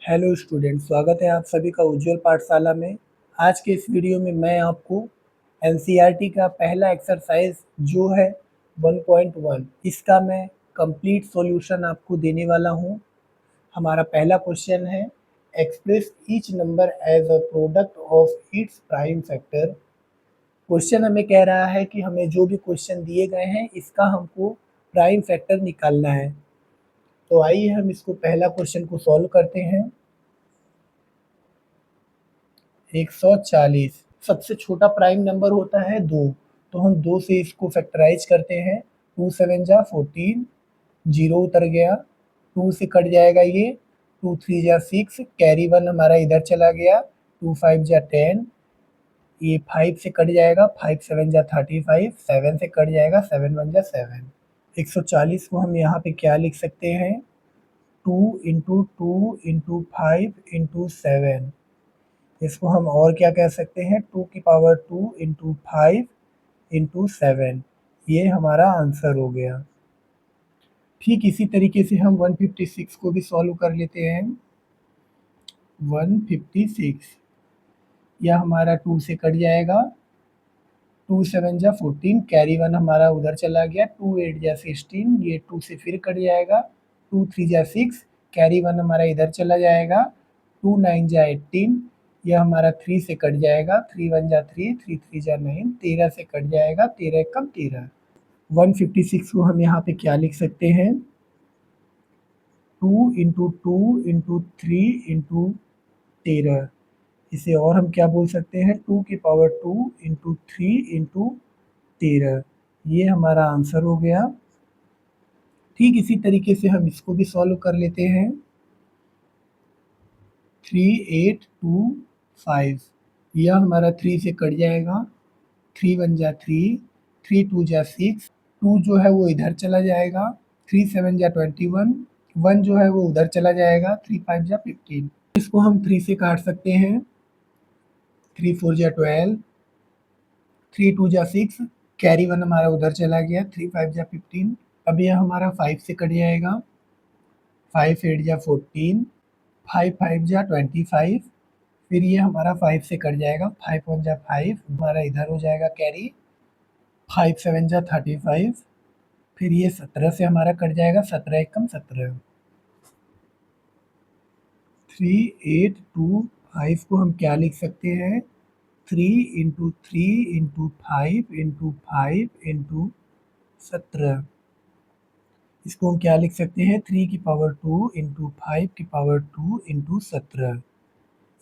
Hello student, स्वागत है आप सभी का उज्ज्वल पाठशाला में। आज के इस वीडियो में मैं आपको एनसीईआरटी का पहला एक्सरसाइज जो है 1.1 इसका मैं कंप्लीट सॉल्यूशन आपको देने वाला हूं। हमारा पहला क्वेश्चन है, express each number as a product of its prime factor. Question हमें कह रहा है कि हमें जो भी क्वेश्चन दिए गए हैं इसका हमको प्राइम फैक्टर निकालना है। तो आइए हम इसको पहला क्वेश्चन को सॉल्व करते हैं। 140 सबसे छोटा प्राइम नंबर होता है 2, तो हम 2 से इसको फैक्टराइज करते हैं। 2 7 जा 14, जीरो उतर गया, 2 से कट जाएगा ये, 2 3 जा 6, कैरी 1 हमारा इधर चला गया, 2 5 जा 10, ये 5 से कट जाएगा, 5 7 जा 35, 7 से कट जाएगा, 7 1 जा 7। 140 को हम यहाँ पे क्या लिख सकते हैं, 2 इंटू 5 इंटू 7। इसको हम और क्या कह सकते हैं, 2 की पावर 2 इंटू 5 इंटू 7। ये हमारा आंसर हो गया। ठीक इसी तरीके से हम 156 को भी सॉल्व कर लेते हैं। 156 यह हमारा 2 से कट जाएगा, 2 7 जा 14, कैरी 1 हमारा उधर चला गया, 2 8 जा 16, ये 2 से फिर कट जाएगा, 2 3 जा 6, कैरी 1 हमारा इधर चला जाएगा, 2 9 जा 18, यह हमारा 3 से कट जाएगा, 3 1 जा 3, 3 3 जा 9, 13 से कट जाएगा, 13 कम 13। 156 को हम यहाँ पे क्या लिख सकते हैं, 2 इंटू 2 इंटू 3 इंटू 13। इसे और हम क्या बोल सकते हैं, 2 की पावर 2 इंटू 3 इंटू 13। ये हमारा आंसर हो गया। ठीक इसी तरीके से हम इसको भी सॉल्व कर लेते हैं। 3825 यह हमारा 3 से कट जाएगा, 3 1 जा 3, 3 2 जा 6, 2 जो है वो इधर चला जाएगा, 3 7 जा 21, 1 जो है वो उधर चला जाएगा, 3 5 जा 15। इसको हम 3 से काट सकते हैं, 3 4 जा 12, 3 2 जा 6, कैरी 1 हमारा उधर चला गया, 3 5 जा 15। अब यह हमारा 5 से कट जाएगा, 5 8 जा 14, 5 5 जा 25, फिर ये हमारा 5 से कट जाएगा, 5 1 जा 5 हमारा इधर हो जाएगा कैरी, 5 7 जा 35, फिर ये 17 से हमारा कट जाएगा, 17 एकम 17। 3825 को हम क्या लिख सकते हैं, 3 इंटू 3 इंटू 5 इंटू 5 इंटू 17। इसको हम क्या लिख सकते हैं, 3 की पावर 2 इंटू 5 की पावर 2 इंटू 17।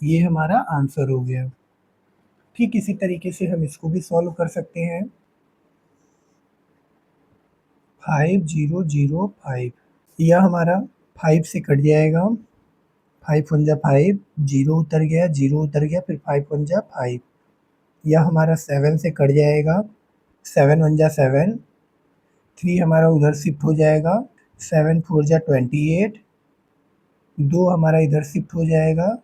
ये हमारा आंसर हो गया। ठीक इसी तरीके से हम इसको भी सॉल्व कर सकते हैं। 5005 यह हमारा 5 से कट जाएगा, 5 1 जा 5, जीरो उतर गया, जीरो उतर गया, फिर 5 1 जा 5, यह हमारा 7 से कट जाएगा, 7 1 जा 7, 3 हमारा उधर शिफ्ट हो जाएगा, 7 4 जा 28, 2 हमारा इधर शिफ्ट हो जाएगा,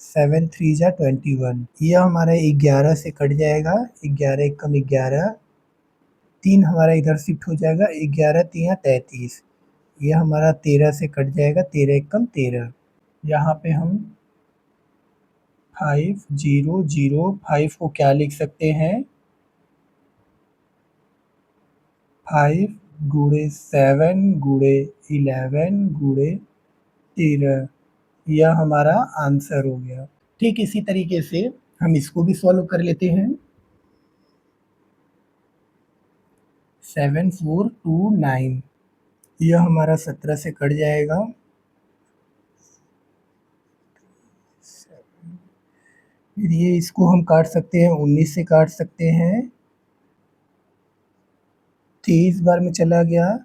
7 3 जा 21, यह हमारा 11 से कट जाएगा, 11 एकम 11, 3 हमारा इधर शिफ्ट हो जाएगा, 11 3 33, यह हमारा 13 से कट जाएगा, 13 एकम 13। यहाँ पे हम 5005 को क्या लिख सकते हैं, 5 गुणे 7 गुणे 11 गुणे 13, यह हमारा आंसर हो गया। ठीक इसी तरीके से हम इसको भी सॉल्व कर लेते हैं। 7429 यह हमारा 17 से कट जाएगा, फिर ये इसको हम काट सकते हैं, 19 से काट सकते हैं, 23 बार में चला गया,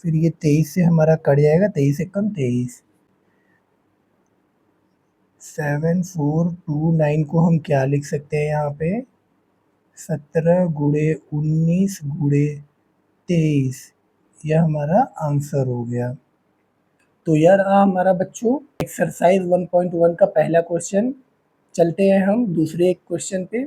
फिर ये 23 से हमारा कट जाएगा, 23 एकम 23। 7429 को हम क्या लिख सकते हैं, यहाँ पे 17 गुणे 19 गुणे 23, यह हमारा आंसर हो गया। तो यह रहा हमारा बच्चों एक्सरसाइज 1.1 का पहला क्वेश्चन। चलते हैं हम दूसरे क्वेश्चन पे।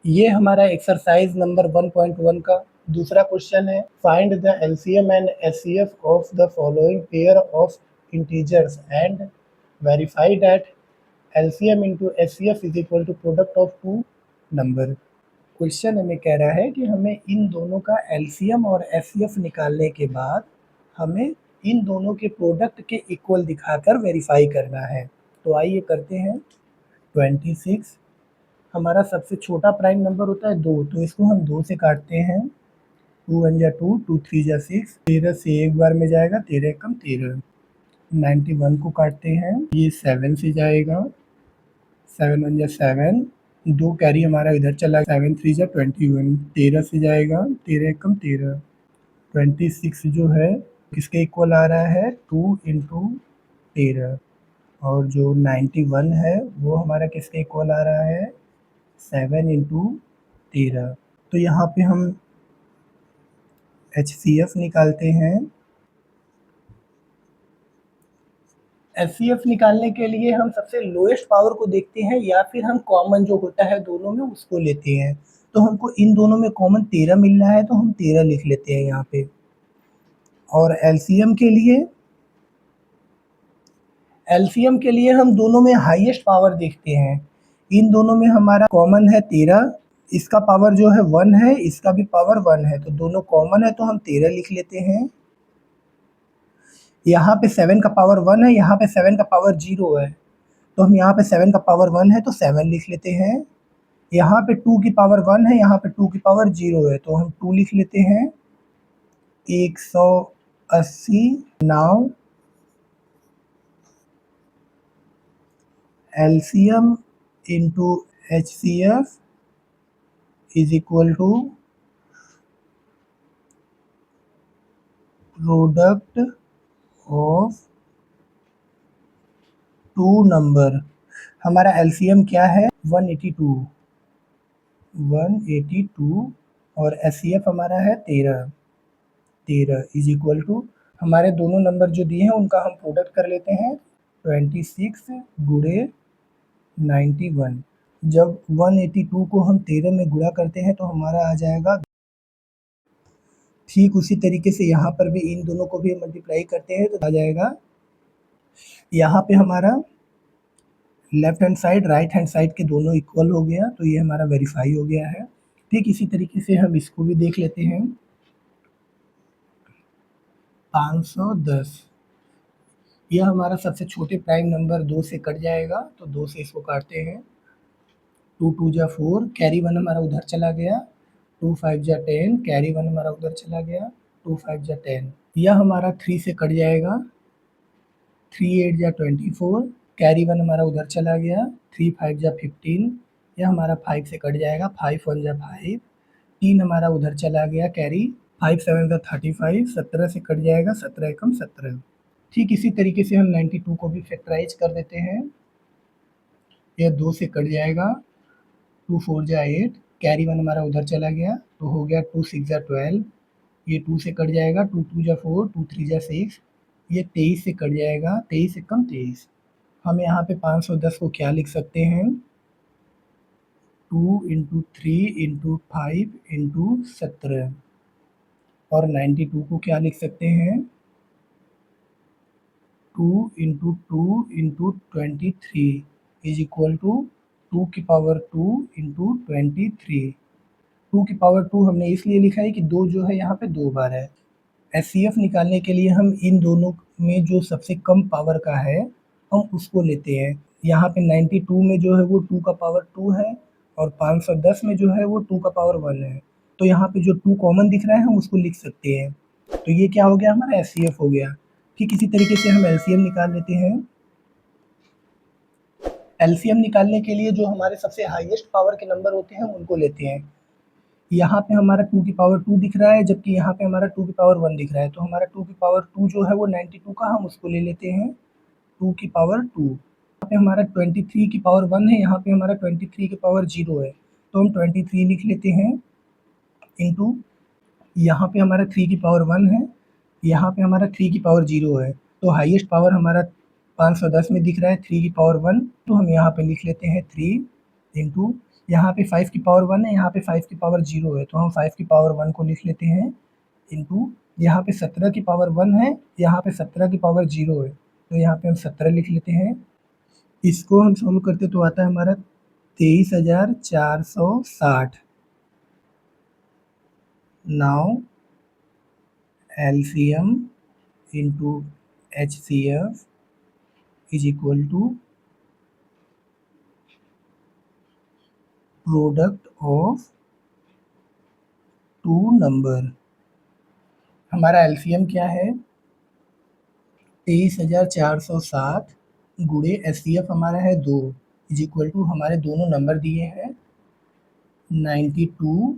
ये हमारा एक्सरसाइज नंबर 1.1 का दूसरा क्वेश्चन है, find the LCM and HCF of the following pair of integers and Verify that LCM into HCF is equal to product of two number। Question हमें कह रहा है कि हमें इन दोनों का LCM और HCF निकालने के बाद हमें इन दोनों के प्रोडक्ट के इक्वल दिखाकर वेरीफाई करना है। तो आइए करते हैं। 26 हमारा सबसे छोटा प्राइम नंबर होता है 2, तो इसको हम 2 से काटते हैं। 2 1 जा 2, 2 3 जा 6, 13 से एक बार में जाएगा, 13 एकम 13। 91 को काटते हैं, ये 7 से जाएगा, 7 1 जा 7, 2 कैरी हमारा इधर चला, 7 3 जा 21, 13 से जाएगा, 13 एकम 13। 26 जो है किसके इक्वल आ रहा है, 2 इंटू 13, और जो 91 है वो हमारा किसके इक्वल आ रहा है, 7 इंटू 13। तो यहाँ पे हम HCF निकालते हैं। HCF निकालने के लिए हम सबसे लोएस्ट पावर को देखते हैं या फिर हम कॉमन जो होता है दोनों में उसको लेते हैं। तो हमको इन दोनों में कॉमन 13 मिल रहा है, तो हम 13 लिख लेते हैं यहाँ पे। और LCM के लिए हम दोनों में हाईएस्ट पावर देखते हैं। इन दोनों में हमारा कॉमन है 13, इसका पावर जो है 1 है, इसका भी पावर 1 है, तो दोनों कॉमन है तो हम 13 लिख लेते हैं। यहाँ पे 7 का पावर 1 है, यहाँ पे 7 का पावर 0 है, तो हम यहाँ पे 7 का पावर 1 है तो 7 लिख लेते हैं। यहाँ पे 2 की पावर 1 है, यहाँ पे 2 की पावर 0 है, तो हम 2 लिख लेते हैं। 180। Now LCM into HCF is equal to product of two number. हमारा LCM क्या है, 182 और HCF हमारा है 13 इज इक्वल टू, हमारे दोनों नंबर जो दिए हैं उनका हम प्रोडक्ट कर लेते हैं। 26 गुणे 91, जब 182 को हम 13 में गुणा करते हैं तो हमारा आ जाएगा। ठीक उसी तरीके से यहाँ पर भी इन दोनों को भी मल्टीप्लाई करते हैं तो आ जाएगा। यहाँ पे हमारा left hand side right hand side के दोनों इक्वल हो गया, तो ये हमारा वेरीफाई हो गया है। ठीक इसी तरीके से हम इसको भी देख लेते हैं। 510 यह हमारा सबसे छोटे प्राइम नंबर 2 से कट जाएगा, तो 2 से इसको काटते हैं। 2 2 जा 4, कैरी 1 हमारा उधर चला गया। 2 5 जा 10, कैरी 1 हमारा उधर चला गया। 2 5 जा 10, यह हमारा 3 से कट जाएगा। 3 8 जा 24, कैरी 1 हमारा उधर चला गया। 3 5 जा 15, यह हमारा 5 से कट जाएगा। 5 1 जा 5, 3 हमारा उधर चला गया कैरी। 5 7 जा 35, 17 से कट जाएगा। 17 एकम 17। ठीक इसी तरीके से हम 92 को भी फैक्टराइज कर देते हैं। यह 2 से कट जाएगा। 2 4 जा 8, कैरी 1 हमारा उधर चला गया, तो हो गया 2 6 जा 12, ये 2 से कट जाएगा। 2 2 जा 4, 2 3 जा 6, ये 23 से कट जाएगा। 23 एकम 23। हम यहाँ पे 510 को क्या लिख सकते हैं, 2 इंटू 3 इंटू 5 इंटू 17, और 92 को क्या लिख सकते हैं, 2 into 2 into 23 is equal to 2 की पावर 2 इंटू 23। 2 की पावर 2 हमने इसलिए लिखा है कि 2 जो है यहाँ पे 2 बार है। HCF निकालने के लिए हम इन दोनों में जो सबसे कम पावर का है हम उसको लेते हैं। यहाँ पे 92 में जो है वो 2 का पावर 2 है, और 510 में जो है वो 2 का पावर 1 है, तो यहाँ पे जो 2 कॉमन दिख रहा है हम उसको लिख सकते हैं। तो ये क्या हो गया, हमारा HCF हो गया। ठीक इसी तरीके से हम LCM निकाल लेते हैं। LCM निकालने के लिए जो हमारे सबसे हाईएस्ट पावर के नंबर होते हैं उनको लेते हैं। यहाँ पे हमारा 2 की पावर 2 दिख रहा है, जबकि यहाँ पे हमारा 2 की पावर 1 दिख रहा है, तो हमारा 2 की पावर 2 जो है वो 92 का, हम उसको ले लेते हैं। 2 की पावर 2, यहाँ पे हमारा 23 की पावर 1 है, यहाँ पे हमारा 23 की पावर 0 है, तो हम 23 लिख लेते हैं। इंटू यहाँ पे हमारा 3 की पावर 1 है, यहाँ पे हमारा 3 की पावर 0 है, तो हाईएस्ट पावर हमारा 510 में दिख रहा है 3 की पावर 1, तो हम यहाँ पे लिख लेते हैं 3 इंटू यहाँ पे 5 की पावर 1 है, यहाँ पे 5 की पावर 0 है, तो हम 5 की पावर 1 को लिख लेते हैं। इंटू यहाँ पे 17 की पावर 1 है, यहाँ पे 17 की पावर 0 है, तो यहाँ पे हम 17 लिख लेते हैं। इसको हम सॉल्व करते तो आता है हमारा 23,460। Now LCM into HCF is equal to product of two number. हमारा LCM क्या है? 23,460 गुणे HCF हमारा है 2 इज इक्वल टू हमारे दोनों नंबर दिए हैं 92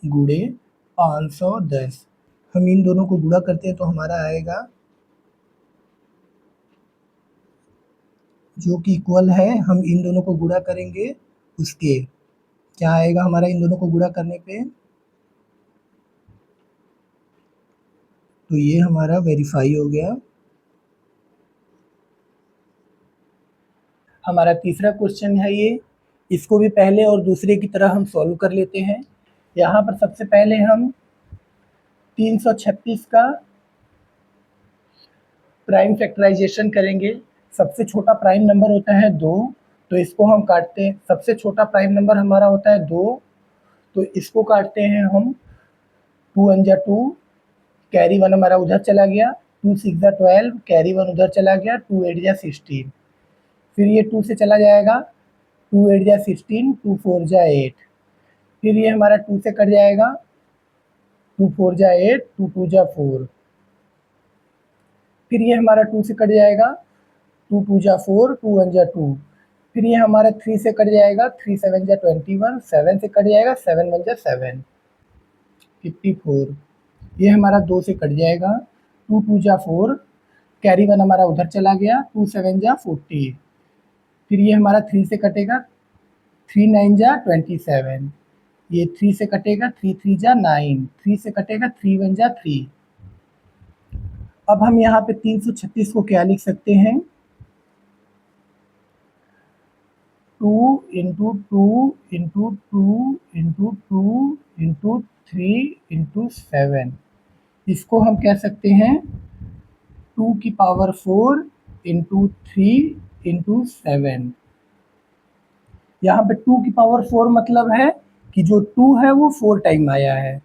गुणे 510। हम इन दोनों को गुणा करते हैं तो हमारा आएगा जो कि इक्वल है, हम इन दोनों को गुणा करेंगे उसके क्या आएगा हमारा इन दोनों को गुणा करने पे, तो ये हमारा वेरीफाई हो गया। हमारा तीसरा क्वेश्चन है ये, इसको भी पहले और दूसरे की तरह हम सॉल्व कर लेते हैं। यहाँ पर सबसे पहले हम 336 का प्राइम फैक्टराइजेशन करेंगे। सबसे छोटा प्राइम नंबर होता है 2, तो इसको हम काटते हैं। सबसे छोटा प्राइम नंबर हमारा होता है 2, तो इसको काटते हैं हम। 2 1 जा 2, कैरी 1 हमारा उधर चला गया, 2 6 जा 12, कैरी 1 उधर चला गया, 2 8 जा 16। फिर ये 2 से चला जाएगा, 2 8 जा 16, 2 4 जा 8। फिर ये हमारा 2 से कट जाएगा, 2 4 जा 8, 2 2 जा 4। फिर ये हमारा 2 से कट जाएगा, 2 2 जा 4, 2 1 जा 2। फिर ये हमारा 3 से कट जाएगा, 3 7 जा 21, 7 से कट जाएगा, 7 1 जा 7, 54। ये हमारा 2 से कट जाएगा, 2 2 जा 4, कैरी 1 हमारा उधर चला गया, 2 7 जा 40। फिर ये हमारा 3 से कटेगा, 3 9 जा 27। ये 3 से कटेगा, 3 3 जा 9, 3 से कटेगा, 3 1 जा 3। अब हम यहाँ पे 336 को क्या लिख सकते हैं? 2 into 2 into 2 into 2 into 3 into 7। इसको हम कह सकते हैं 2 की पावर 4 इंटू 3 इंटू 7। यहाँ पे 2 की पावर 4 मतलब है कि जो 2 है वो 4 टाइम आया है।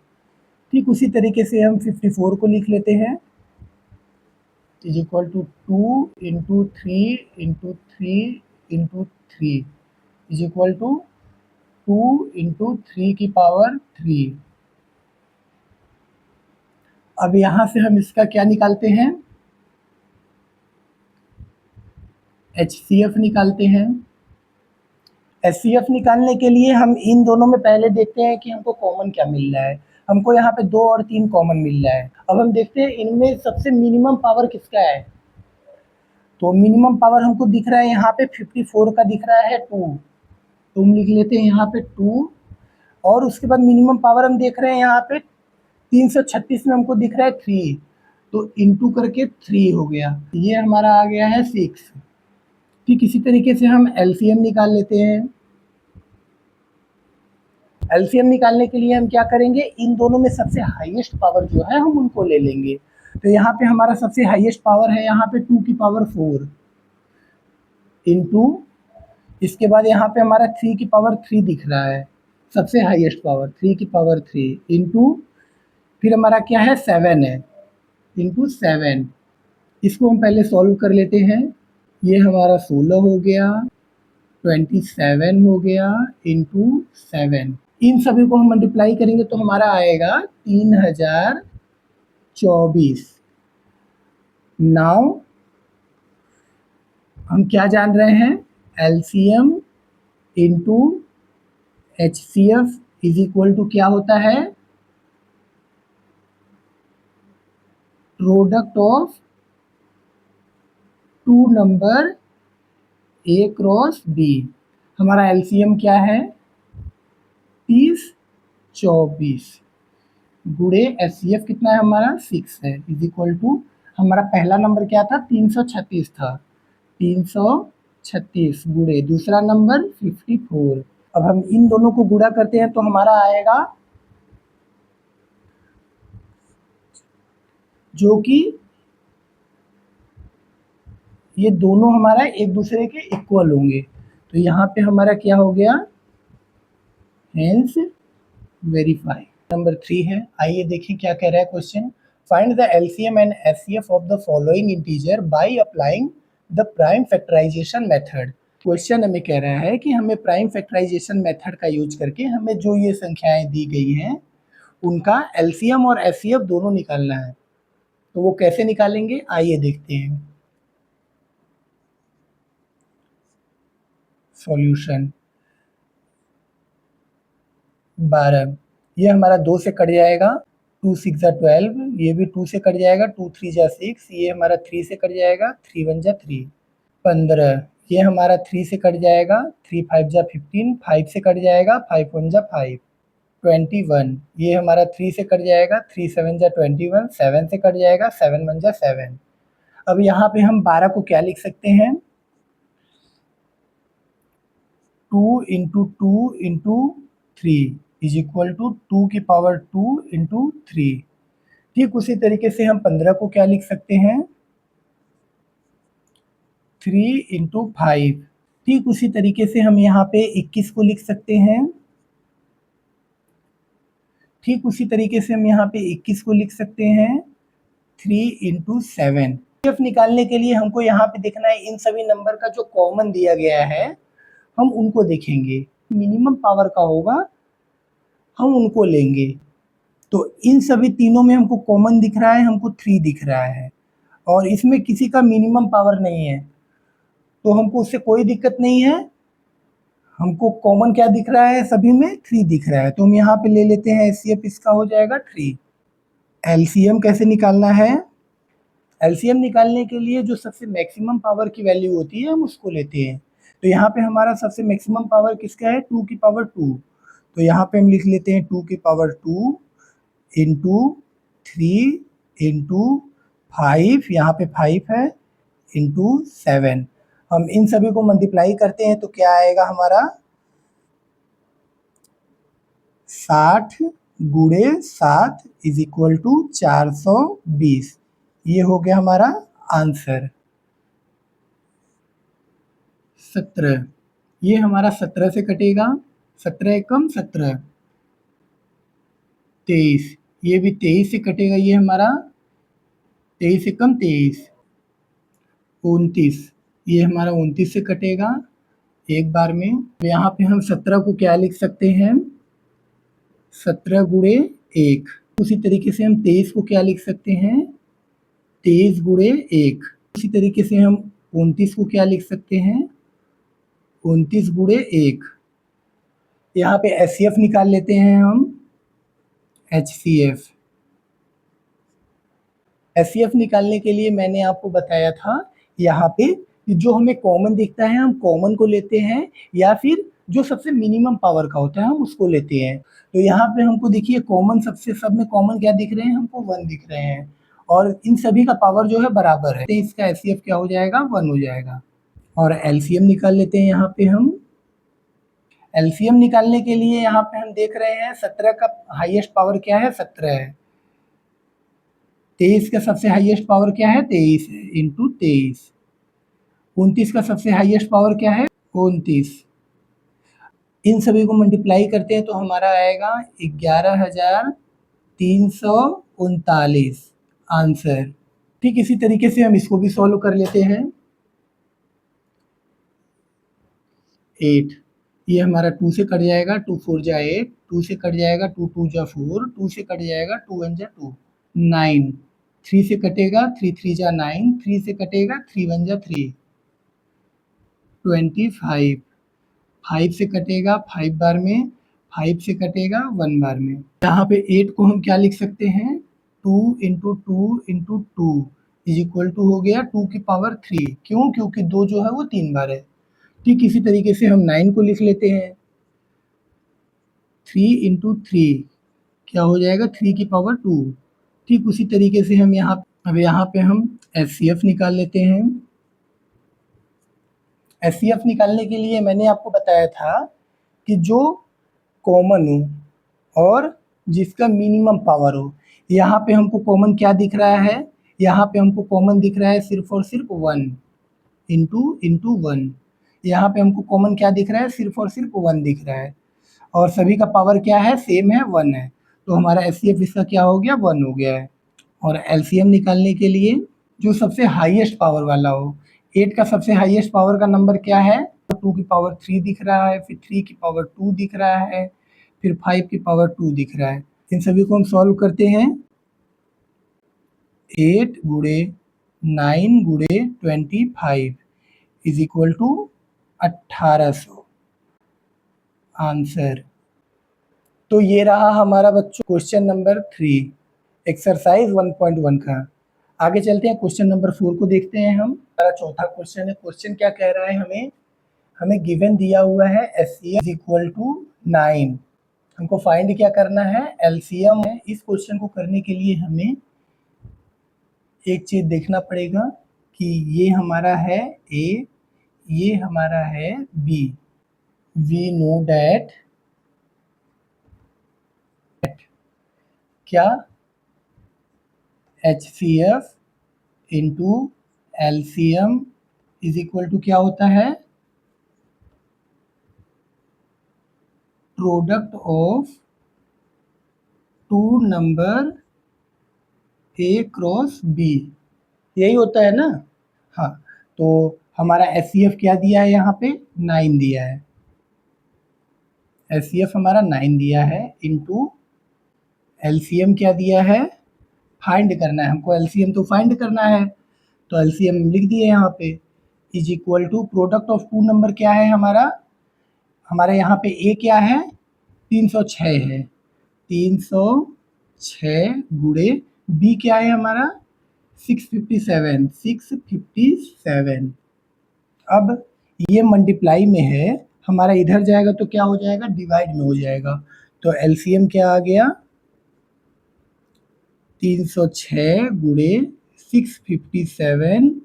ठीक उसी तरीके से हम 54 को लिख लेते हैं, is equal to 2 into 3 into 3 into 3 is equal to 2 into 3 की पावर 3। अब यहाँ से हम इसका क्या निकालते हैं? HCF निकालते हैं। HCF निकालने के लिए हम इन दोनों में पहले देखते हैं कि हमको कॉमन क्या मिल रहा है। हमको यहाँ पे 2 और 3 कॉमन मिल रहा है। अब हम देखते हैं इनमें सबसे मिनिमम पावर किसका है। तो मिनिमम पावर हमको दिख रहा है यहाँ पे 54 का दिख रहा है 2, तो हम लिख लेते हैं यहाँ पे 2। और उसके बाद मिनिमम पावर हम देख रहे हैं यहाँ पे 336 में हमको दिख रहा है 3, तो इंटू करके 3 हो गया, ये हमारा आ गया है 6। ठीक इसी तरीके से हम LCM निकाल लेते हैं। LCM निकालने के लिए हम क्या करेंगे, इन दोनों में सबसे हाईएस्ट पावर जो है हम उनको ले लेंगे। तो यहाँ पे हमारा सबसे हाईएस्ट पावर है यहाँ पे 2 की पावर 4 इंटू, इसके बाद यहाँ पे हमारा 3 की पावर 3 दिख रहा है, सबसे हाईएस्ट पावर 3 की पावर 3 इंटू, फिर हमारा क्या है 7 है, इंटू 7। इसको हम पहले सॉल्व कर लेते हैं। ये हमारा 16 हो गया, 27 हो गया, इंटू 7। इन सभी को हम मल्टीप्लाई करेंगे तो हमारा आएगा 3024। नाउ हम क्या जान रहे हैं, LCM into HCF is equal to क्या होता है, product of two number A cross B। हमारा LCM क्या है 3024 गुणे HCF कितना है हमारा 6 है, इज इक्वल टू हमारा पहला नंबर क्या था 336 था, 336 गुणे दूसरा नंबर 54। अब हम इन दोनों को गुणा करते हैं तो हमारा आएगा जो कि ये दोनों हमारा एक दूसरे के इक्वल होंगे। तो यहाँ पे हमारा क्या हो गया, हेंस वेरीफाई। नंबर 3 है, आइए देखें क्या कह रहा है question. Find the LCM and HCF of the following integer by applying the prime factorization method. Question हमें कह रहा है कि हमें प्राइम फैक्टराइजेशन मेथड का यूज करके हमें जो ये संख्याएं दी गई हैं उनका एलसीएम और एचसीएफ दोनों निकालना है। तो वो कैसे निकालेंगे, आइए देखते हैं। सॉल्यूशन 12, ये हमारा 2 से कट जाएगा, 2 6 जा 12, ये भी 2 से कट जाएगा, 2 3 जा 6, ये हमारा 3 से कट जाएगा, 3 1 जा 3, 15, ये हमारा 3 से कट जाएगा, 3 5 जा 15, 5 से कट जाएगा, 5 1 जा 5, 21, ये हमारा 3 से कट जाएगा, 3 7 जा 21, 7 से कट जाएगा, 7 1 जा 7। अब यहाँ पे हम 12 को क्या लिख सकते हैं, 2 into 2 into 3 is equal to 2 की पावर 2 इंटू 3। ठीक उसी तरीके से हम 15 को क्या लिख सकते हैं, 3 इंटू 5। ठीक उसी तरीके से हम यहाँ पे 21 को लिख सकते हैं, ठीक उसी तरीके से हम यहाँ पे 21 को लिख सकते हैं, 3 इंटू 7। एफ निकालने के लिए हमको यहाँ पे देखना है इन सभी नंबर का जो कॉमन दिया गया है हम उनको देखेंगे, मिनिमम पावर का होगा हम उनको लेंगे। तो इन सभी तीनों में हमको कॉमन दिख रहा है, हमको 3 दिख रहा है और इसमें किसी का मिनिमम पावर नहीं है, तो हमको उससे कोई दिक्कत नहीं है। हमको कॉमन क्या दिख रहा है, सभी में 3 दिख रहा है, तो हम यहाँ पे ले लेते हैं एचसीएफ, इसका हो जाएगा 3। एलसीएम कैसे निकालना है, एलसीएम निकालने के लिए जो सबसे मैक्सिमम पावर की वैल्यू होती है हम उसको लेते हैं। तो यहाँ पे हमारा सबसे मैक्सिमम पावर किसका है, 2 की पावर 2, तो यहाँ पे हम लिख लेते हैं 2 की पावर 2 इंटू 3 इंटू 5, यहाँ पे 5 है, इंटू 7। हम इन सभी को मल्टीप्लाई करते हैं तो क्या आएगा हमारा, 60 गुणे 7 इज इक्वल टू 420। ये हो गया हमारा आंसर। 17, ये हमारा 17 से कटेगा, 17 एकम 17, 23, ये भी 23 से कटेगा, ये हमारा 23 एकम 23, 29, ये हमारा 29 से कटेगा एक बार में। यहाँ पे हम 17 को क्या लिख सकते हैं, 17 गुणे 1। उसी तरीके से हम 23 को क्या लिख सकते हैं, 23 गुणे 1। उसी तरीके से हम 29 को क्या लिख सकते हैं, 29 गुणे 1। यहाँ पे एचसीएफ निकाल लेते हैं हम, एचसीएफ। एचसीएफ निकालने के लिए मैंने आपको बताया था यहाँ पे जो हमें कॉमन दिखता है हम कॉमन को लेते हैं, या फिर जो सबसे मिनिमम पावर का होता है हम उसको लेते हैं। तो यहाँ पे हमको देखिए कॉमन, सबसे सब में कॉमन क्या दिख रहे हैं, हमको 1 दिख रहे हैं और इन सभी का पावर जो है बराबर है, तो इसका एचसीएफ क्या हो जाएगा, 1 हो जाएगा। और एलसीएम निकाल लेते हैं यहाँ पे हम। एलसीएम निकालने के लिए यहाँ पे हम देख रहे हैं 17 का हाईएस्ट पावर क्या है, 17 है। 23 का सबसे हाईएस्ट पावर क्या है, 23 है, इंटू 23। 29 का सबसे हाईएस्ट पावर क्या है, 29। इन सभी को मल्टीप्लाई करते हैं तो हमारा आएगा 11,339 आंसर। ठीक इसी तरीके से हम इसको भी सॉल्व कर लेते हैं। 8, ये हमारा 2 से कट जाएगा, 2 4 जा 8, 2 से कट जाएगा, 2 2 जा 4, 2 से कट जाएगा, 2 1 जा 2, 9, 3 से कटेगा, 3 3 जा 9, 3 से कटेगा, 3 1 जा 3, 25, 5 से कटेगा 5 बार में, 5 से कटेगा 1 बार में। यहाँ पे 8 को हम क्या लिख सकते हैं, 2 into 2 into 2 is equal to हो गया 2 की पावर 3। क्यों, क्योंकि 2 जो है वो 3 बार है। ठीक इसी तरीके से हम 9 को लिख लेते हैं, 3 इंटू 3 क्या हो जाएगा, 3 की पावर 2। ठीक उसी तरीके से हम अब यहाँ पे हम एचसीएफ निकाल लेते हैं। एचसीएफ निकालने के लिए मैंने आपको बताया था कि जो कॉमन हो और जिसका मिनिमम पावर हो। यहाँ पे हमको कॉमन क्या दिख रहा है, यहाँ पे हमको कॉमन दिख रहा है सिर्फ और सिर्फ 1। इंटू 1। यहाँ पे हमको कॉमन क्या दिख रहा है, सिर्फ और सिर्फ 1 दिख रहा है, और सभी का पावर क्या है, सेम है, 1 है। तो हमारा एचसीएफ इसका क्या हो गया, 1 हो गया है। और एलसीएम निकालने के लिए जो सबसे हाईएस्ट पावर वाला हो, 8 का सबसे हाईएस्ट पावर का नंबर क्या है, 2 की पावर 3 दिख रहा है, फिर 3 की पावर 2 दिख रहा है, फिर 5 की पावर 2 दिख रहा है। इन सभी को हम सॉल्व करते हैं। 8 गुणे 9 गुणे 25 इज इक्वल टू 1800 आंसर। तो ये रहा हमारा बच्चों क्वेश्चन नंबर 3 एक्सरसाइज 1.1 का। आगे चलते हैं, क्वेश्चन नंबर 4 को देखते हैं हम। हमारा चौथा क्वेश्चन है। क्वेश्चन क्या कह रहा है, हमें गिवन दिया हुआ है एचसीएफ इज इक्वल टू 9। हमको फाइंड क्या करना है, एलसीएम है। इस क्वेश्चन को करने के लिए हमें एक चीज देखना पड़ेगा कि ये हमारा है ए, ये हमारा है बी। वी नो दैट क्या HCF into LCM is equal to क्या होता है, product of two number A cross B, यही होता है ना। हाँ, तो हमारा HCF क्या दिया है, यहाँ पे 9 दिया है, HCF हमारा 9 दिया है, इंटू LCM क्या दिया है, फाइंड करना है हमको, LCM तो फाइंड करना है, तो LCM लिख दिए यहाँ पे, is equal to product of two number क्या है हमारे यहाँ पे ए क्या है, 306 है, 306 गुणे बी क्या है हमारा 657। अब ये मल्टीप्लाई में है, हमारा इधर जाएगा तो क्या हो जाएगा, डिवाइड में हो जाएगा। तो एलसीएम क्या आ गया, 306 गुणे 657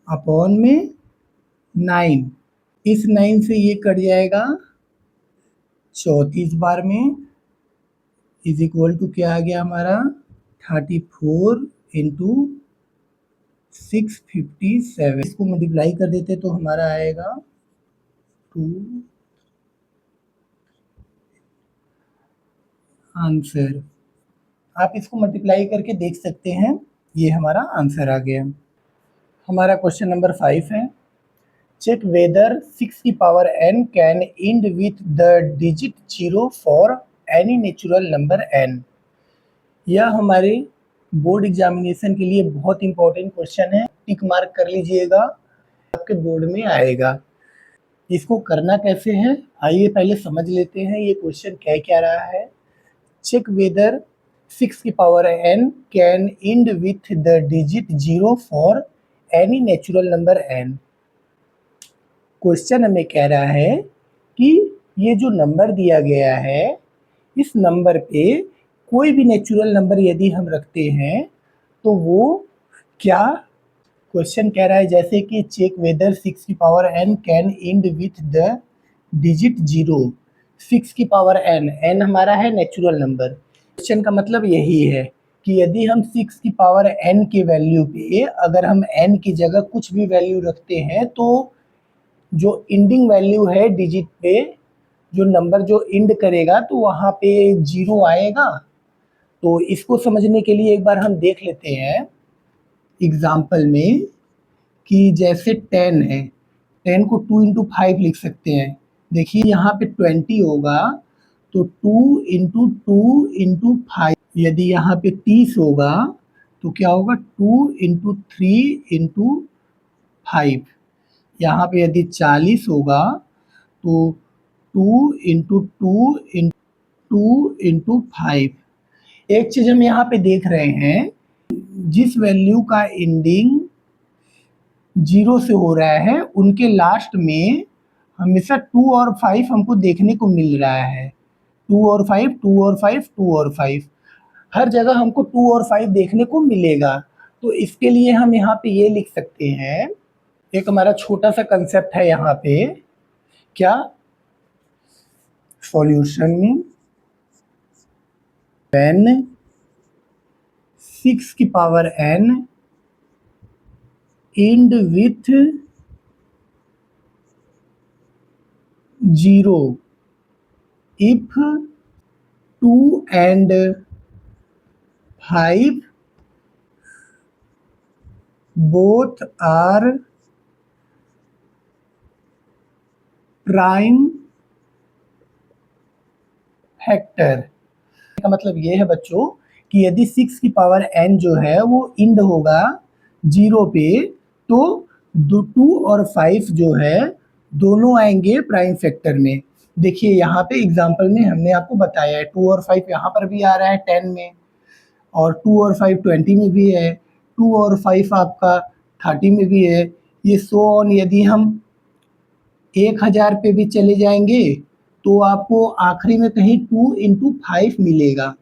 अपॉन में 9। इस 9 से ये कट जाएगा 34 बार में, इज इक्वल टू क्या आ गया हमारा 34 इंटू 657। इसको मल्टीप्लाई कर देते तो हमारा आएगा 2 आंसर। आप इसको मल्टीप्लाई करके देख सकते हैं, ये हमारा आंसर आ गया। हमारा क्वेश्चन नंबर 5 है। चेक वेदर 6 की power n can and with the digit 0 for any natural number n। यह हमारे बोर्ड एग्जामिनेशन के लिए बहुत इंपॉर्टेंट क्वेश्चन है, टिक मार्क कर लीजिएगा, आपके बोर्ड में आएगा। इसको करना कैसे है, आइए पहले समझ लेते हैं ये क्वेश्चन कह क्या रहा है। चेक वेदर 6 की power n can and with the digit 0 for any natural number n। Question हमें कह रहा है कि ये जो नंबर दिया गया है, इस नंबर पे कोई भी नेचुरल नंबर यदि हम रखते हैं तो वो क्या, क्वेश्चन कह रहा है जैसे कि चेक वेदर 6 की power n can and with the digit 0। 6 की पावर n हमारा है नेचुरल नंबर। क्वेश्चन का मतलब यही है कि यदि हम 6 की पावर n के वैल्यू पे अगर हम n की जगह कुछ भी वैल्यू रखते हैं तो जो इंडिंग वैल्यू है डिजिट पे, जो नंबर जो इंड करेगा तो वहाँ पे 0 आएगा। तो इसको समझने के लिए एक बार हम देख लेते हैं एग्जाम्पल में कि जैसे 10 है, 10 को 2 इंटू 5 लिख सकते हैं। देखिए यहाँ पे 20 होगा तो 2 इंटू 2 इंटू 5, यदि यहाँ पे 30 होगा तो क्या होगा 2 इंटू 3 इंटू 5। यहाँ पे यदि 40 होगा तो 2 इंटू 2 इंटू 5। एक चीज हम यहाँ पे देख रहे हैं, जिस वैल्यू का एंडिंग 0 से हो रहा है उनके लास्ट में हमेशा 2 और 5 हमको देखने को मिल रहा है। 2 और 5, 2 और 5, 2 और 5, हर जगह हमको 2 और 5 देखने को मिलेगा। तो इसके लिए हम यहाँ पे ये लिख सकते हैं, एक हमारा छोटा सा कंसेप्ट है यहाँ पे, क्या, सॉल्यूशन में व्हेन 6 की power n and with 0 if 2 and 5 both are prime factor. का मतलब ये है बच्चों कि यदि 6 की पावर n जो है वो इंड होगा 0 पे, तो 2 और 5 जो है दोनों आएंगे प्राइम फैक्टर में। देखिए यहाँ पे एग्जांपल में हमने आपको बताया है 2 और 5 यहाँ पर भी आ रहा है 10 में, और 2 और 5 20 में भी है, 2 और 5 आपका 30 में भी है। ये सो ऑन यदि हम 1000 पे भी चले जाएंगे तो आपको आखिरी में कहीं 2 इंटू 5 मिलेगा।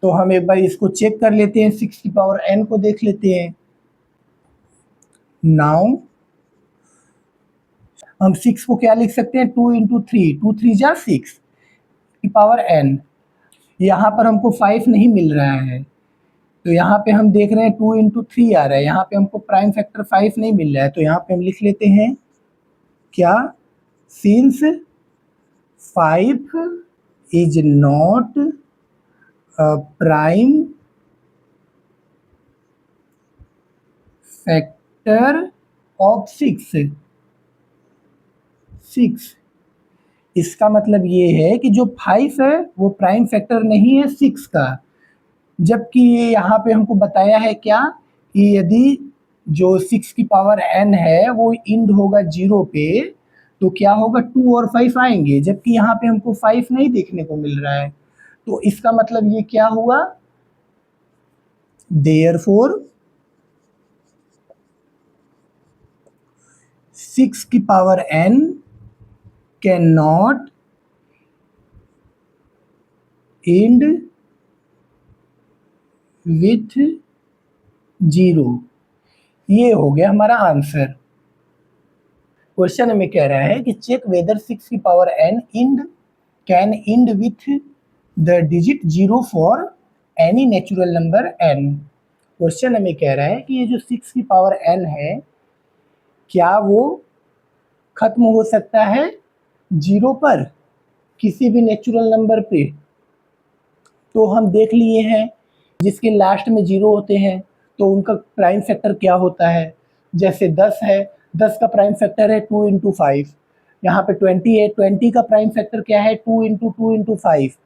तो हम एक बार इसको चेक कर लेते हैं, 6 की पावर n को देख लेते हैं। नाउ हम 6 को क्या लिख सकते हैं, 2 इंटू 3, 2 3 जा 6 की पावर n। यहाँ पर हमको 5 नहीं मिल रहा है, तो यहाँ पे हम देख रहे हैं 2 इंटू 3 आ रहा है, यहाँ पे हमको प्राइम फैक्टर 5 नहीं मिल रहा है, तो यहाँ पे हम लिख लेते हैं क्या, since 5 is not prime factor of 6। इसका मतलब ये है कि जो 5 है वो प्राइम फैक्टर नहीं है 6 का, जबकि ये यहाँ पे हमको बताया है क्या, कि यदि जो 6 की पावर n है वो इंड होगा 0 पे, तो क्या होगा 2 और 5 आएंगे, जबकि यहाँ पे हमको 5 नहीं देखने को मिल रहा है। तो इसका मतलब ये क्या हुआ, देयरफॉर 6 की power n can not end with 0। ये हो गया हमारा आंसर। क्वेश्चन में कह रहा है कि चेक वेदर 6 की power n can end with the digit 0 for any natural number n। Question में कह रहा है कि ये जो 6 की पावर n है, क्या वो खत्म हो सकता है 0 पर, किसी भी नेचुरल नंबर पे। तो हम देख लिए हैं जिसके लास्ट में 0 होते हैं तो उनका प्राइम फैक्टर क्या होता है। जैसे 10 है, 10 का प्राइम फैक्टर है 2 इंटू 5। यहाँ पे 20 है, 20 का प्राइम फैक्टर क्या है, 2 इंटू 5।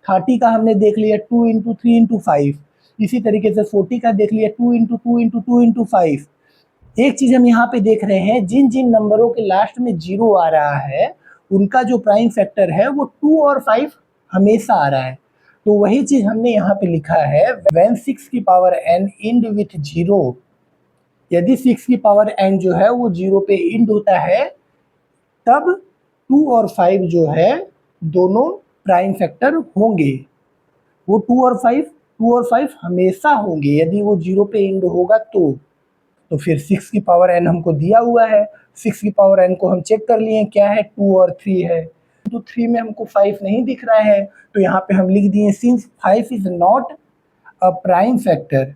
30 का हमने देख लिया 2 इंटू 3 इंटू 5। इसी तरीके से 40 का देख लिया 2 इंटू 2 इंटू 2 इंटू 5। एक चीज हम यहाँ पे देख रहे हैं, जिन जिन नंबरों के लास्ट में 0 आ रहा है उनका जो प्राइम फैक्टर है वो 2 और 5 हमेशा आ रहा है। तो वही चीज हमने यहाँ पे लिखा है, when 6 की पावर n इंड विथ 0। यदि 6 की पावर n जो है वो 0 पे इंड होता है, तब 2 और 5 जो है दोनों प्राइम फैक्टर होंगे। वो 2 और 5 हमेशा होंगे यदि वो 0 पे इंड होगा तो फिर 6 की पावर n हमको दिया हुआ है, 6 की पावर n को हम चेक कर लिए क्या है, 2 और 3 है। तो 3 में हमको 5 नहीं दिख रहा है, तो यहाँ पे हम लिख दिए since 5 is not a prime factor.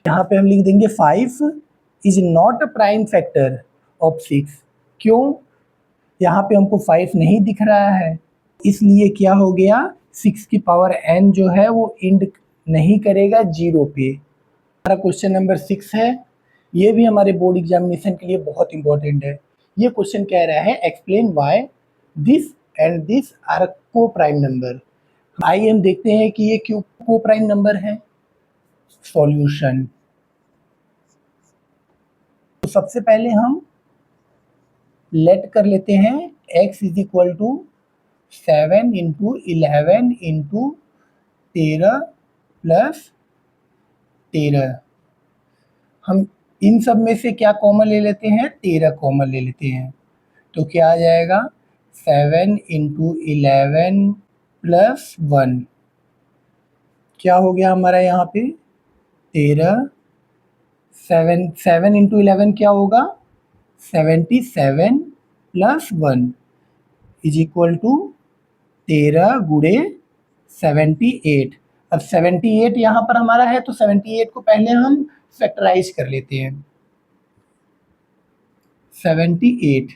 यहाँ पे हम लिख देंगे 5 is not a prime factor of 6। क्यों, यहाँ पे हमको 5 नहीं दिख रहा है, इसलिए क्या हो गया, 6 की पावर n जो है वो इंड नहीं करेगा 0 पे। हमारा क्वेश्चन नंबर 6 है, ये भी हमारे बोर्ड एग्जामिनेशन के लिए बहुत इंपॉर्टेंट है। ये क्वेश्चन कह रहा है explain why this and this are co prime number. आइए हम देखते हैं कि ये क्यों को प्राइम नंबर है। सॉल्यूशन, तो सबसे पहले हम लेट कर लेते हैं x is equal to 7 into 11 into 13 plus 13। हम इन सब में से क्या कॉमन ले लेते हैं, 13 कॉमन ले लेते हैं, तो क्या आ जाएगा 7 इंटू 11 प्लस 1। क्या हो गया हमारा यहाँ पे 13, 7 इंटू 11 क्या होगा 77 प्लस 1 इज इक्वल टू 13 गुणे 78। अब 78 यहाँ पर हमारा है, तो 78 को पहले हम फैक्टराइज कर लेते हैं। 78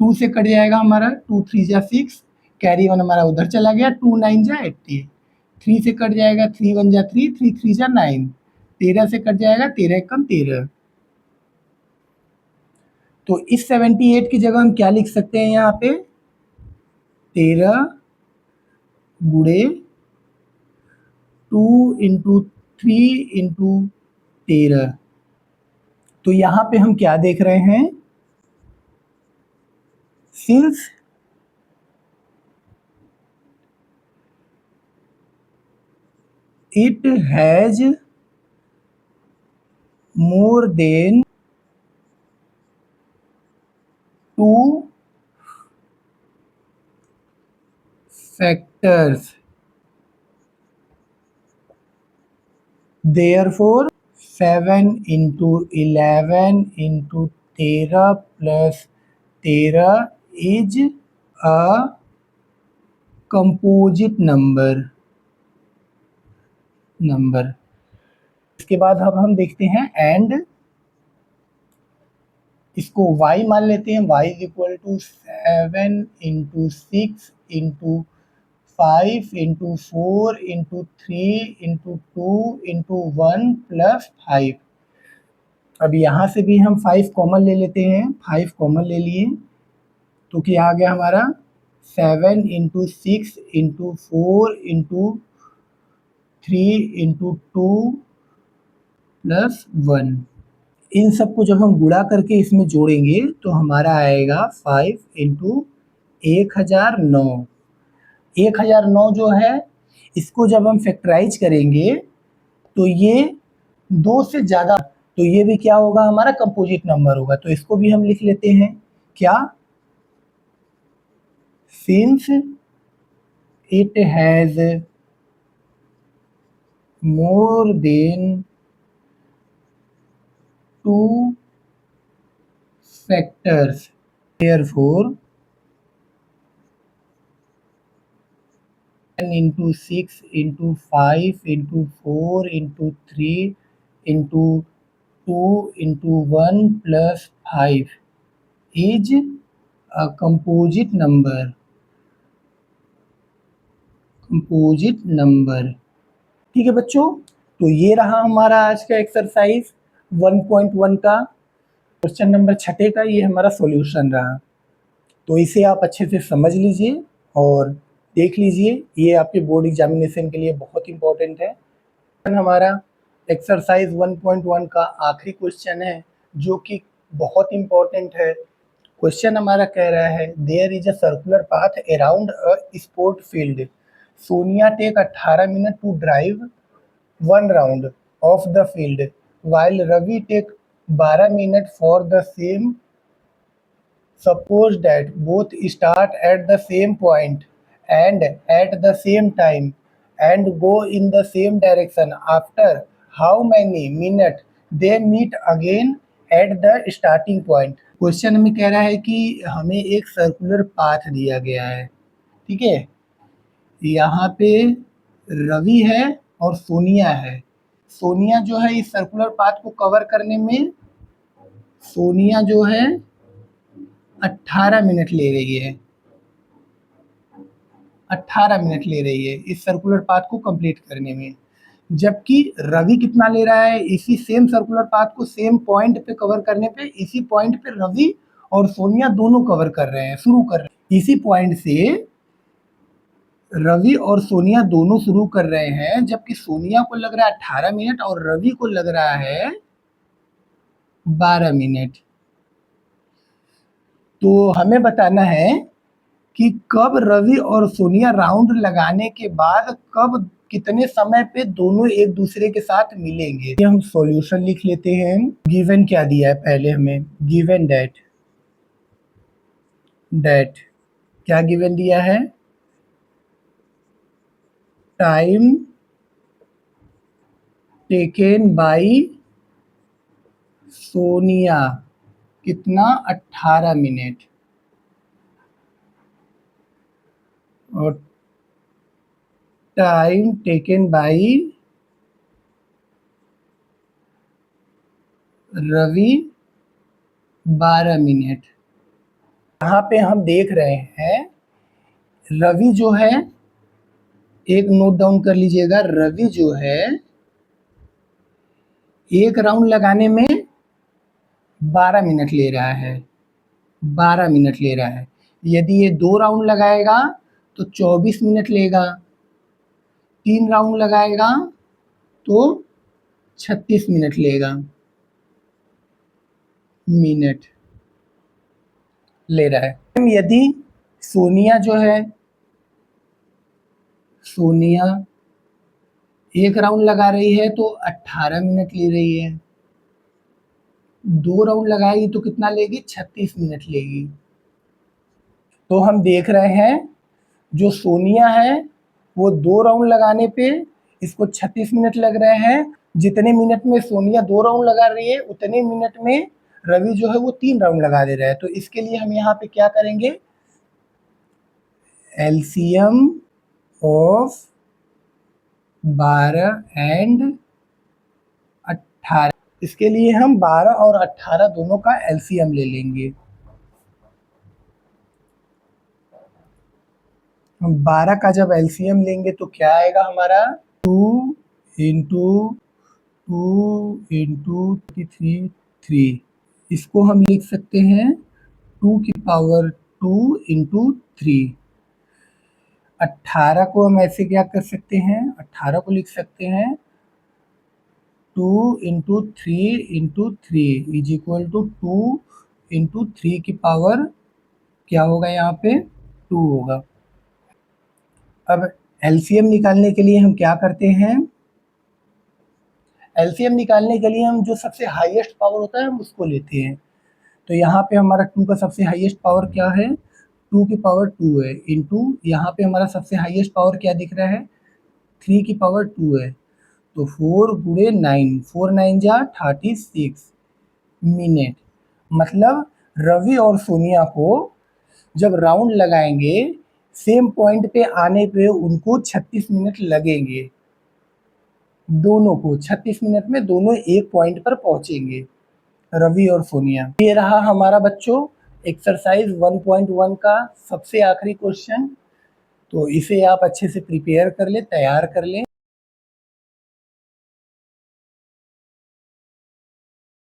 2 से कट जाएगा हमारा, 2 3 जा 6, कैरी 1 हमारा उधर चला गया, 2 9 जा 80, 3 से कट जाएगा, 3 1 जा 3, 3 3 जा 9, 13 से कट जाएगा, 13 1 कम 13। तो इस 78 की जगह हम क्या लिख सकते हैं यहाँ पे, 13 गुणे 2 इंटू 3 इंटू 13। तो यहाँ पे हम क्या देख रहे हैं, since it has more than 2 factors, therefore 7 into 11 into 13 plus 13 is a composite number। इसके बाद अब हम देखते हैं एंड, इसको y मान लेते हैं, y is equal to 7 into 6 into 5 into 4 into 3 into 2 into 1 plus 5। अब यहाँ से भी हम 5 कॉमन ले लेते हैं, 5 कॉमन ले लिए तो क्या आ गया हमारा, 7 into 6 into 4 into 3 into 2 plus 1। इन सबको जब हम गुणा करके इसमें जोड़ेंगे तो हमारा आएगा 5 इंटू 1009। 1009 जो है, इसको जब हम फैक्टराइज करेंगे तो ये 2 से ज़्यादा, तो ये भी क्या होगा, हमारा कंपोजिट नंबर होगा। तो इसको भी हम लिख लेते हैं, क्या, since it has more than 2 factors, therefore 10 into 6 into 5 into 4 into 3 into 2 into 1 plus 5 is a composite number। ठीक है बच्चों, तो ये रहा हमारा आज का एक्सरसाइज 1.1 का क्वेश्चन नंबर 6 का, ये हमारा सॉल्यूशन रहा। तो इसे आप अच्छे से समझ लीजिए और देख लीजिए, ये आपके बोर्ड एग्जामिनेशन के लिए बहुत इंपॉर्टेंट है। हमारा एक्सरसाइज 1.1 का आखिरी क्वेश्चन है जो कि बहुत इंपॉर्टेंट है। क्वेश्चन हमारा कह रहा है, there is a circular path around a sport field, Sonia take 18 minute to drive 1 round of the field while Ravi take 12 minute for the same। Suppose that both start at the same point and at the same time and go in the same direction, after how many minutes they meet again at the starting point। Question में कह रहा है कि हमें एक circular path दिया गया है, ठीक है, यहाँ पे रवि है और सोनिया है। सोनिया जो है इस सर्कुलर पाथ को कवर करने में, सोनिया जो है 18 मिनट ले रही है, 18 मिनट ले रही है इस सर्कुलर पाथ को कंप्लीट करने में, जबकि रवि कितना ले रहा है, इसी सेम सर्कुलर पाथ को सेम पॉइंट पे कवर करने पे, इसी पॉइंट पे रवि और सोनिया दोनों कवर कर रहे हैं, शुरू कर रहे हैं, इसी पॉइंट से रवि और सोनिया दोनों शुरू कर रहे हैं, जबकि सोनिया को लग रहा है 18 मिनट और रवि को लग रहा है 12 मिनट। तो हमें बताना है कि कब रवि और सोनिया राउंड लगाने के बाद कब कितने समय पे दोनों एक दूसरे के साथ मिलेंगे। हम सॉल्यूशन लिख लेते हैं। गिवन क्या दिया है पहले हमें, गिवन दैट क्या गिवन दिया है, टाइम टेकन बाई सोनिया कितना, 18 मिनट, और time taken by Ravi 12 minute. यहाँ पे हम देख रहे हैं रवि जो है, एक नोट डाउन कर लीजिएगा, रवि जो है एक राउंड लगाने में 12 मिनट ले रहा है, 12 मिनट ले रहा है। यदि ये 2 राउंड लगाएगा तो 24 मिनट लेगा, 3 राउंड लगाएगा तो 36 मिनट लेगा, मिनट ले रहा है। यदि सोनिया जो है, सोनिया एक राउंड लगा रही है तो 18 मिनट ले रही है, 2 राउंड लगाएगी तो कितना लेगी, 36 मिनट लेगी। तो हम देख रहे हैं जो सोनिया है वो 2 राउंड लगाने पे इसको 36 मिनट लग रहे हैं। जितने मिनट में सोनिया 2 राउंड लगा रही है उतने मिनट में रवि जो है वो 3 राउंड लगा दे रहा है। तो इसके लिए हम यहाँ पे क्या करेंगे, एलसीएम ऑफ 12 एंड 18, इसके लिए हम 12 और 18 दोनों का एलसीएम ले लेंगे। हम 12 का जब एलसीएम लेंगे तो क्या आएगा हमारा, 2 इंटू 3, इसको हम लिख सकते हैं 2 की पावर 2 इंटू 3। 18 को हम ऐसे क्या कर सकते हैं, 18 को लिख सकते हैं 2 into 3 is equal to 2 into 3 की पावर क्या होगा, यहाँ पे 2 होगा। अब एलसीएम निकालने के लिए हम क्या करते हैं, एलसीएम निकालने के लिए हम जो सबसे हाईएस्ट पावर होता है हम उसको लेते हैं। तो यहाँ पे हमारा 2 का सबसे हाईएस्ट पावर क्या है, 2 की पावर 2 है, इंटू यहाँ पे हमारा सबसे हाईएस्ट पावर क्या दिख रहा है, 3 की पावर 2 है। तो 4 गुणे 9, 4 9 जा 36 मिनट। मतलब रवि और सोनिया को जब राउंड लगाएंगे सेम पॉइंट पे आने पे उनको 36 मिनट लगेंगे, दोनों को 36 मिनट में दोनों एक पॉइंट पर पहुंचेंगे, रवि और सोनिया। ये रहा हमारा बच्चों एक्सरसाइज 1.1 का सबसे आखिरी क्वेश्चन। तो इसे आप अच्छे से प्रिपेयर कर ले, तैयार कर लें।